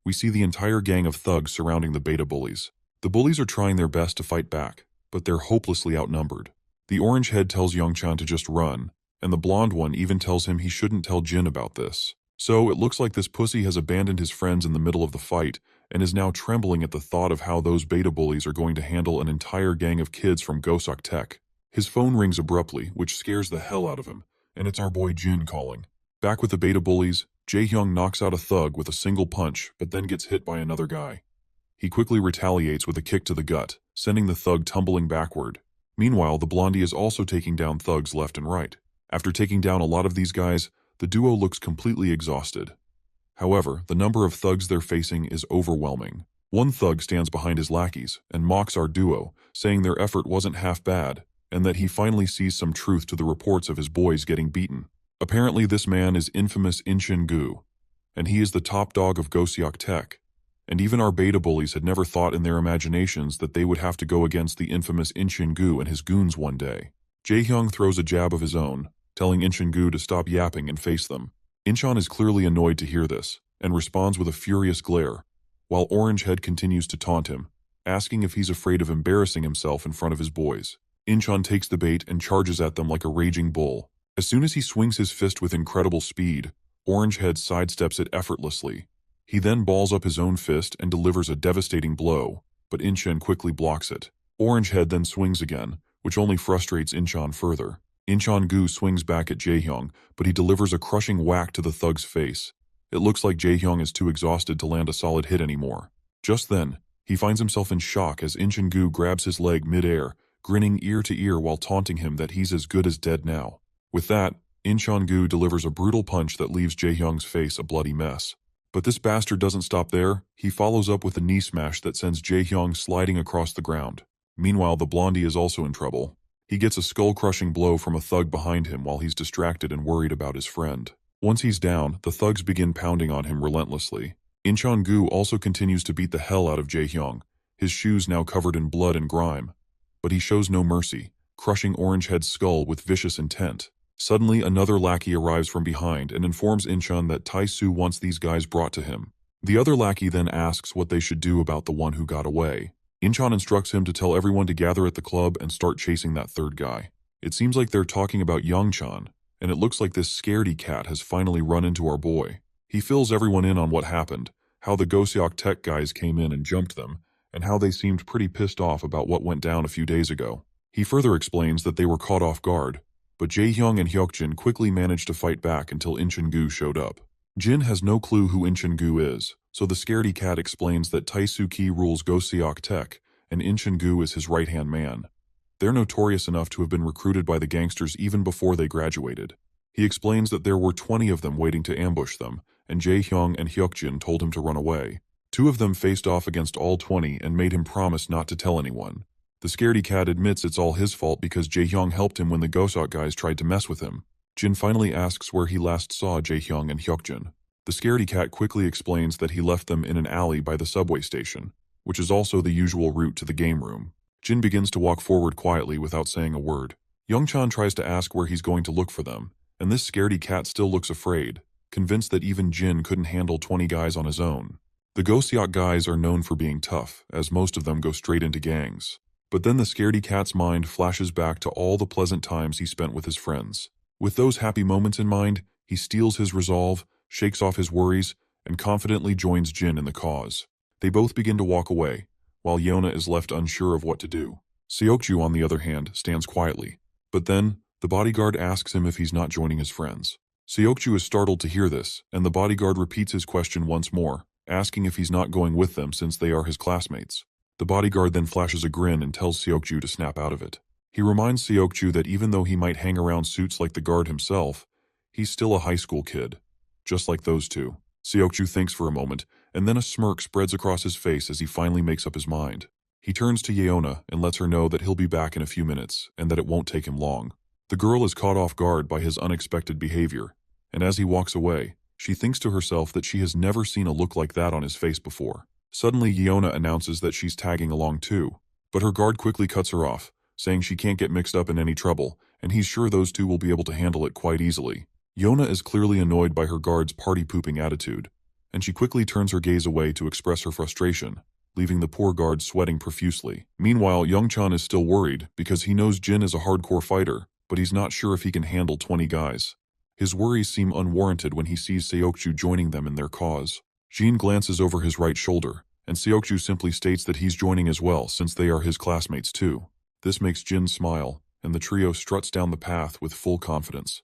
we see the entire gang of thugs surrounding the beta bullies. The bullies are trying their best to fight back, but they're hopelessly outnumbered. The orange head tells Youngchan to just run, and the blonde one even tells him he shouldn't tell Jin about this. So it looks like this pussy has abandoned his friends in the middle of the fight and is now trembling at the thought of how those beta bullies are going to handle an entire gang of kids from Gosok Tech. His phone rings abruptly, which scares the hell out of him, and it's our boy Jin calling. Back with the beta bullies, Jae-hyung knocks out a thug with a single punch, but then gets hit by another guy. He quickly retaliates with a kick to the gut, sending the thug tumbling backward. Meanwhile, the blondie is also taking down thugs left and right. After taking down a lot of these guys, the duo looks completely exhausted. However, the number of thugs they're facing is overwhelming. One thug stands behind his lackeys and mocks our duo, saying their effort wasn't half bad, and that he finally sees some truth to the reports of his boys getting beaten. Apparently this man is infamous Inchin Gu, and he is the top dog of Gosok Tech, and even our beta bullies had never thought in their imaginations that they would have to go against the infamous Inchin Gu and his goons one day. Jae-hyung throws a jab of his own, telling Inchin Gu to stop yapping and face them. Inchan is clearly annoyed to hear this, and responds with a furious glare, while Orange Head continues to taunt him, asking if he's afraid of embarrassing himself in front of his boys. Inchan takes the bait and charges at them like a raging bull. As soon as he swings his fist with incredible speed, Orange Head sidesteps it effortlessly. He then balls up his own fist and delivers a devastating blow, but Inchan quickly blocks it. Orange Head then swings again, which only frustrates Inchan further. Inchan Gu swings back at Jae-hyung, but he delivers a crushing whack to the thug's face. It looks like Jae-hyung is too exhausted to land a solid hit anymore. Just then, he finds himself in shock as Inchan Gu grabs his leg mid-air, grinning ear to ear while taunting him that he's as good as dead now. With that, Inchan Gu delivers a brutal punch that leaves Jae-hyung's face a bloody mess. But this bastard doesn't stop there. He follows up with a knee smash that sends Jae-hyung sliding across the ground. Meanwhile, the blondie is also in trouble. He gets a skull-crushing blow from a thug behind him while he's distracted and worried about his friend. Once he's down, the thugs begin pounding on him relentlessly. Inchan Gu also continues to beat the hell out of Jae-hyung, his shoes now covered in blood and grime. But he shows no mercy, crushing Orange Head's skull with vicious intent. Suddenly, another lackey arrives from behind and informs Inchan that Tai-su wants these guys brought to him. The other lackey then asks what they should do about the one who got away. Inchan instructs him to tell everyone to gather at the club and start chasing that third guy. It seems like they're talking about Youngchan, and it looks like this scaredy cat has finally run into our boy. He fills everyone in on what happened, how the Gosok Tech guys came in and jumped them, and how they seemed pretty pissed off about what went down a few days ago. He further explains that they were caught off guard, but Jae-hyung and Hyukjin quickly managed to fight back until Inchin Gu showed up. Jin has no clue who Inchin Gu is, so the scaredy cat explains that Taisuki rules Gosok Tech, and Inchin Gu is his right-hand man. They're notorious enough to have been recruited by the gangsters even before they graduated. He explains that there were 20 of them waiting to ambush them, and Jae-hyung and Hyukjin told him to run away. 2 of them faced off against all 20 and made him promise not to tell anyone. The scaredy cat admits it's all his fault because Jae-hyung helped him when the Gosok guys tried to mess with him. Jin finally asks where he last saw Jae-hyung and Hyukjin. The scaredy cat quickly explains that he left them in an alley by the subway station, which is also the usual route to the game room. Jin begins to walk forward quietly without saying a word. Youngchan tries to ask where he's going to look for them, and this scaredy cat still looks afraid, convinced that even Jin couldn't handle 20 guys on his own. The Gosok guys are known for being tough, as most of them go straight into gangs. But then the scaredy cat's mind flashes back to all the pleasant times he spent with his friends. With those happy moments in mind, he steals his resolve, shakes off his worries, and confidently joins Jin in the cause. They both begin to walk away, while Yona is left unsure of what to do. Seokju, on the other hand, stands quietly. But then, the bodyguard asks him if he's not joining his friends. Seokju is startled to hear this, and the bodyguard repeats his question once more, asking if he's not going with them since they are his classmates. The bodyguard then flashes a grin and tells Seokju to snap out of it. He reminds Seokju that even though he might hang around suits like the guard himself, he's still a high school kid, just like those two. Seokju thinks for a moment, and then a smirk spreads across his face as he finally makes up his mind. He turns to Yeona and lets her know that he'll be back in a few minutes, and that it won't take him long. The girl is caught off guard by his unexpected behavior, and as he walks away, she thinks to herself that she has never seen a look like that on his face before. Suddenly, Yeona announces that she's tagging along too, but her guard quickly cuts her off, saying she can't get mixed up in any trouble, and he's sure those two will be able to handle it quite easily. Yeona is clearly annoyed by her guard's party-pooping attitude, and she quickly turns her gaze away to express her frustration, leaving the poor guard sweating profusely. Meanwhile, Young-chan is still worried because he knows Jin is a hardcore fighter, but he's not sure if he can handle 20 guys. His worries seem unwarranted when he sees Seokju joining them in their cause. Jin glances over his right shoulder, and Seokju simply states that he's joining as well since they are his classmates too. This makes Jin smile, and the trio struts down the path with full confidence.